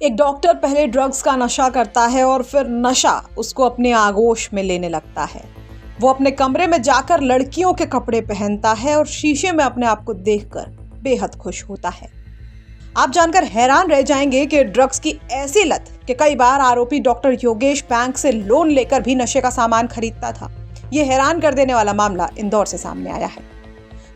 एक डॉक्टर पहले ड्रग्स का नशा करता है और फिर नशा उसको अपने आगोश में लेने लगता है। वो अपने कमरे में जाकर लड़कियों के कपड़े पहनता है और शीशे में अपने आप को देखकर बेहद खुश होता है। आप जानकर हैरान रह जाएंगे कि ड्रग्स की ऐसी लत कि कई बार आरोपी डॉक्टर योगेश बैंक से लोन लेकर भी नशे का सामान खरीदता था। ये हैरान कर देने वाला मामला इंदौर से सामने आया है,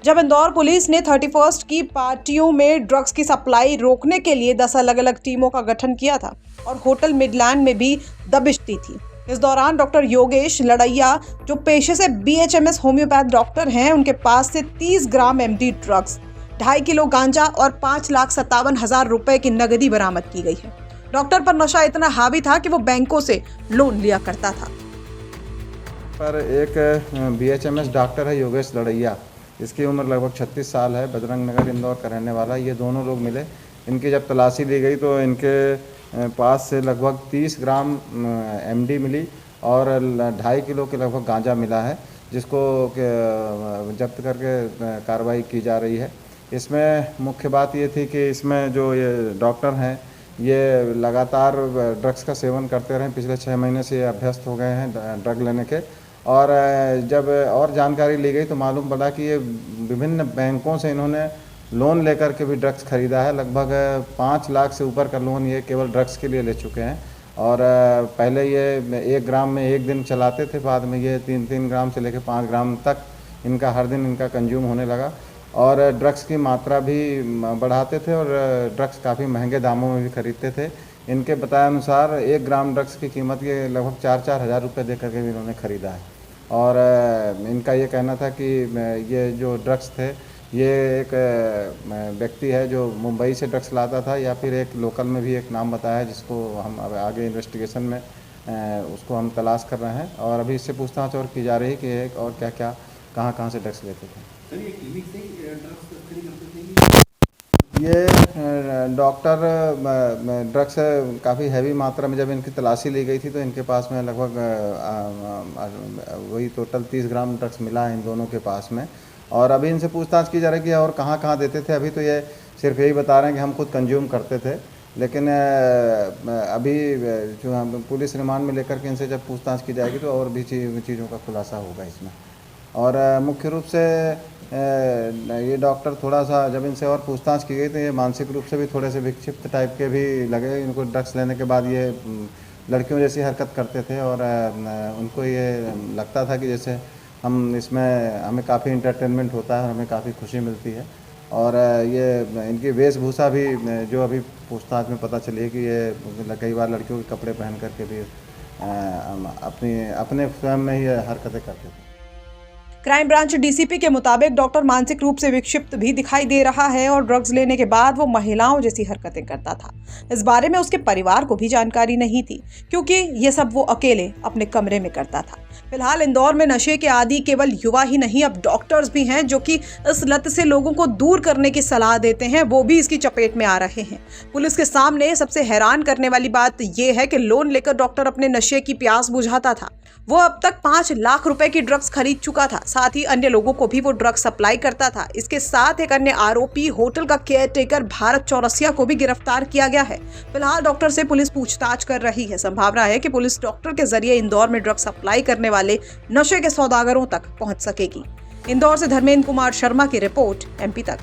जब इंदौर पुलिस ने 31st की पार्टियों में ड्रग्स की सप्लाई रोकने के लिए 10 अलग अलग टीमों का गठन किया था और होटल मिडलैंड में भी दबिश दी थी। इस दौरान डॉक्टर योगेश लड़ैया, जो पेशे से BHMS होम्योपैथ डॉक्टर हैं, उनके पास से 30 ग्राम MD ड्रग्स, 2.5 किलो गांजा और 5,57,000 रुपए की नगदी बरामद की गई है। डॉक्टर पर नशा इतना हावी था कि वो बैंकों से लोन लिया करता था। पर एक BHMS डॉक्टर है योगेश लड़ैया, इसकी उम्र लगभग 36 साल है, बजरंग नगर इंदौर का रहने वाला। ये दोनों लोग मिले। इनकी जब तलाशी ली गई तो इनके पास से लगभग 30 ग्राम MD मिली और 2.5 किलो के लगभग गांजा मिला है, जिसको जब्त करके कार्रवाई की जा रही है। इसमें मुख्य बात ये थी कि इसमें जो ये डॉक्टर हैं, ये लगातार ड्रग्स का सेवन करते रहे। पिछले 6 महीने से ये अभ्यस्त हो गए हैं ड्रग लेने के। और जब और जानकारी ली गई तो मालूम पड़ा कि ये विभिन्न बैंकों से इन्होंने लोन लेकर के भी ड्रग्स खरीदा है। लगभग 5 लाख से ऊपर का लोन ये केवल ड्रग्स के लिए ले चुके हैं। और पहले ये 1 ग्राम में 1 दिन चलाते थे, बाद में ये 3-3 ग्राम से लेकर 5 ग्राम तक इनका हर दिन इनका कंज्यूम होने लगा। और ड्रग्स की मात्रा भी बढ़ाते थे और ड्रग्स काफ़ी महंगे दामों में भी खरीदते थे। इनके बताए अनुसार 1 ग्राम ड्रग्स की कीमत ये लगभग 4-4 हज़ार रुपये दे करके भी इन्होंने ख़रीदा है। और इनका ये कहना था कि ये जो ड्रग्स थे, ये एक व्यक्ति है जो मुंबई से ड्रग्स लाता था, या फिर एक लोकल में भी एक नाम बताया है, जिसको हम अब आगे इन्वेस्टिगेशन में उसको हम तलाश कर रहे हैं। और अभी इससे पूछताछ और की जा रही है कि एक और क्या क्या कहाँ से ड्रग्स लेते थे। ये डॉक्टर ड्रग्स काफ़ी हैवी मात्रा में जब इनकी तलाशी ली गई थी तो इनके पास में लगभग वही टोटल 30 ग्राम ड्रग्स मिला है इन दोनों के पास में। और अभी इनसे पूछताछ की जा रही है कि और कहाँ देते थे। अभी तो ये सिर्फ यही बता रहे हैं कि हम खुद कंज्यूम करते थे, लेकिन अभी जो हम पुलिस रिमांड में लेकर के इनसे जब पूछताछ की जाएगी तो और भी चीज़ों का खुलासा होगा इसमें। और मुख्य रूप से ये डॉक्टर थोड़ा सा जब इनसे और पूछताछ की गई तो ये मानसिक रूप से भी थोड़े से विक्षिप्त टाइप के भी लगे। इनको ड्रग्स लेने के बाद ये लड़कियों जैसी हरकत करते थे और उनको ये लगता था कि जैसे हम इसमें हमें काफ़ी इंटरटेनमेंट होता है और हमें काफ़ी खुशी मिलती है। और ये इनकी वेशभूषा भी जो अभी पूछताछ में पता चली है कि ये कई बार लड़कियों के कपड़े पहन करके भी अपने स्वयं में ही हरकतें करते थे। क्राइम ब्रांच DCP के मुताबिक डॉक्टर मानसिक रूप से विक्षिप्त भी दिखाई दे रहा है और ड्रग्स लेने के बाद वो महिलाओं जैसी हरकतें करता था। इस बारे में उसके परिवार को भी जानकारी नहीं थी, क्योंकि ये सब वो अकेले अपने कमरे में करता था। फिलहाल इंदौर में नशे के आदी केवल युवा ही नहीं, अब डॉक्टर्स भी हैं जो कि इस लत से लोगों को दूर करने की सलाह देते हैं, वो भी इसकी चपेट में आ रहे हैं। पुलिस के सामने सबसे हैरान करने वाली बात यह है कि लोन लेकर डॉक्टर अपने नशे की प्यास बुझाता था। वो अब तक 5 लाख रुपए की ड्रग्स खरीद चुका था, साथ ही अन्य लोगों को भी वो ड्रग्स सप्लाई करता था। इसके साथ एक अन्य आरोपी होटल का केयरटेकर भारत चौरसिया को भी गिरफ्तार किया गया है। फिलहाल डॉक्टर से पुलिस पूछताछ कर रही है। संभावना है कि पुलिस डॉक्टर के जरिए इंदौर में ड्रग्स सप्लाई करने वाले नशे के सौदागरों तक पहुंच सकेगी। इंदौर से धर्मेंद्र कुमार शर्मा की रिपोर्ट, MP तक।